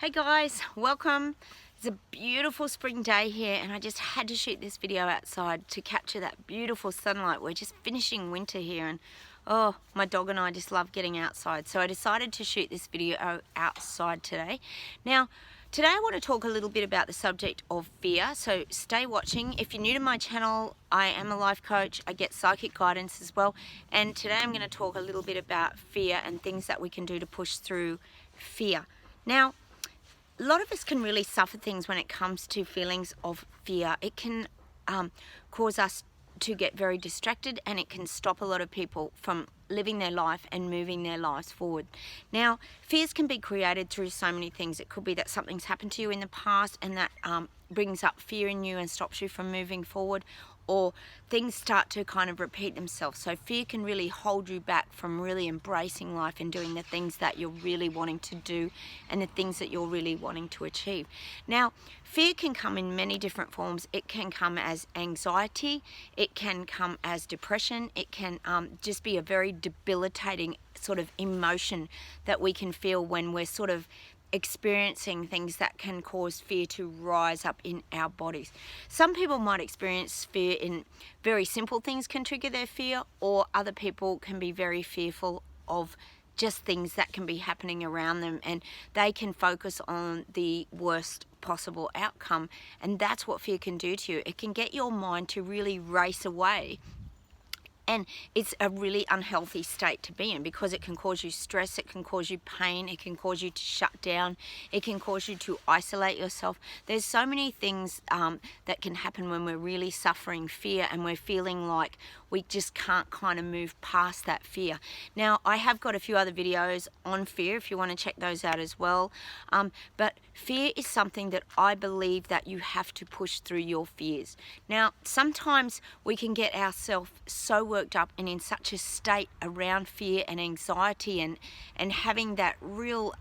Hey guys, welcome. It's a beautiful spring day here and I just had to shoot this video outside to capture that beautiful sunlight. We're just finishing winter here and oh, my dog and I just love getting outside. So I decided to shoot this video outside today. Now, today I want to talk a little bit about the subject of fear, so stay watching. If you're new to my channel, I am a life coach. I get psychic guidance as well. And today I'm going to talk a little bit about fear and things that we can do to push through fear. Now, a lot of us can really suffer things when it comes to feelings of fear. It can cause us to get very distracted and it can stop a lot of people from living their life and moving their lives forward. Now, fears can be created through so many things. It could be that something's happened to you in the past and that brings up fear in you and stops you from moving forward, or things start to kind of repeat themselves. So fear can really hold you back from really embracing life and doing the things that you're really wanting to do and the things that you're really wanting to achieve. Now, fear can come in many different forms. It can come as anxiety, it can come as depression, it can just be a very debilitating sort of emotion that we can feel when we're sort of experiencing things that can cause fear to rise up in our bodies. Some people might experience fear in very simple things can trigger their fear, or other people can be very fearful of just things that can be happening around them and they can focus on the worst possible outcome, and that's what fear can do to you. It can get your mind to really race away. And it's a really unhealthy state to be in because it can cause you stress, it can cause you pain, it can cause you to shut down, it can cause you to isolate yourself. There's so many things that can happen when we're really suffering fear and we're feeling like we just can't kind of move past that fear. Now, I have got a few other videos on fear if you want to check those out as well. But fear is something that I believe that you have to push through your fears. Now, sometimes we can get ourselves so worked up and in such a state around fear and anxiety and having that real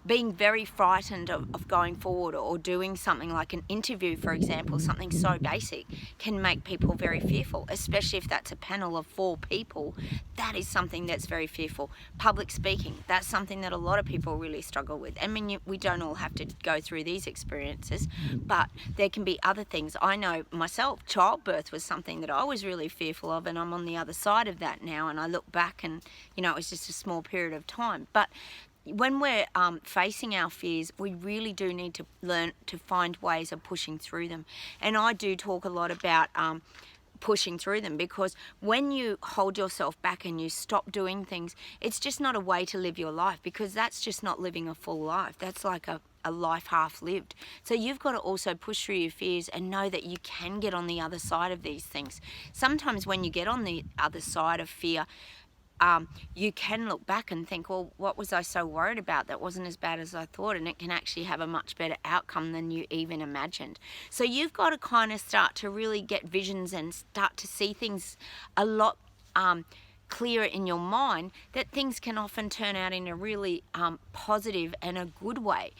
being very frightened of going forward or doing something like an interview, for example. Something so basic can make people very fearful, especially if that's a panel of 4 people. That is something that's very fearful. Public speaking, that's something that a lot of people really struggle with. I mean, we don't all have to go through these experiences, but there can be other things. I know myself, childbirth was something that I was really fearful of, and I'm on the other side of that now, and I look back and, you know, it was just a small period of time. But when we're facing our fears, we really do need to learn to find ways of pushing through them. And I do talk a lot about pushing through them, because when you hold yourself back and you stop doing things, it's just not a way to live your life, because that's just not living a full life. That's like a life half lived. So you've got to also push through your fears and know that you can get on the other side of these things. Sometimes when you get on the other side of fear, you can look back and think, well, what was I so worried about? That wasn't as bad as I thought, and it can actually have a much better outcome than you even imagined. So you've got to kind of start to really get visions and start to see things a lot clearer in your mind, that things can often turn out in a really positive and a good way.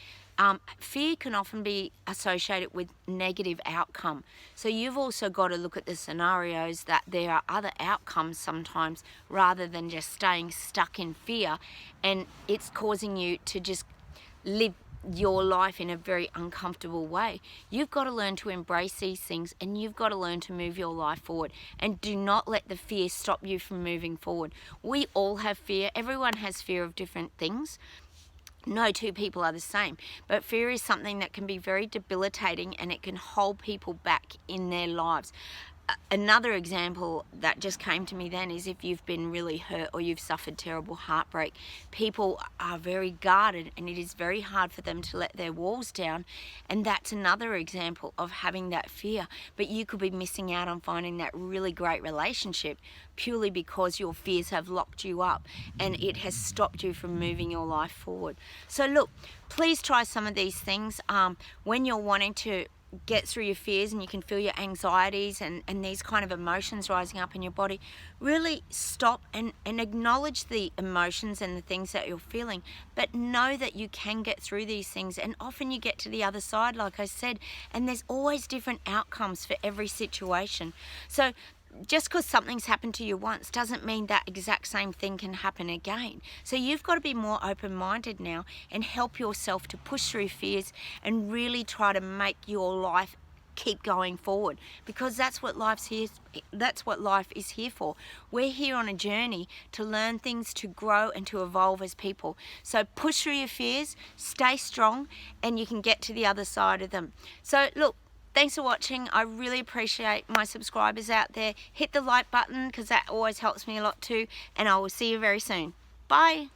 Fear can often be associated with negative outcome. So you've also got to look at the scenarios that there are other outcomes sometimes, rather than just staying stuck in fear and it's causing you to just live your life in a very uncomfortable way. You've got to learn to embrace these things, and you've got to learn to move your life forward, and do not let the fear stop you from moving forward. We all have fear. Everyone has fear of different things. No 2 people are the same, but fear is something that can be very debilitating and it can hold people back in their lives. Another example that just came to me then is if you've been really hurt or you've suffered terrible heartbreak, people are very guarded and it is very hard for them to let their walls down, and that's another example of having that fear. But you could be missing out on finding that really great relationship purely because your fears have locked you up and it has stopped you from moving your life forward. So look, please try some of these things when you're wanting to get through your fears and you can feel your anxieties and these kind of emotions rising up in your body. Really stop and acknowledge the emotions and the things that you're feeling, but know that you can get through these things, and often you get to the other side, like I said, and there's always different outcomes for every situation. So just because something's happened to you once doesn't mean that exact same thing can happen again. So you've got to be more open-minded now and help yourself to push through fears and really try to make your life keep going forward, because that's what life is here for. We're here on a journey to learn things, to grow and to evolve as people. So push through your fears, stay strong, and you can get to the other side of them. So look, thanks for watching. I really appreciate my subscribers out there. Hit the like button because that always helps me a lot too, and I will see you very soon. Bye.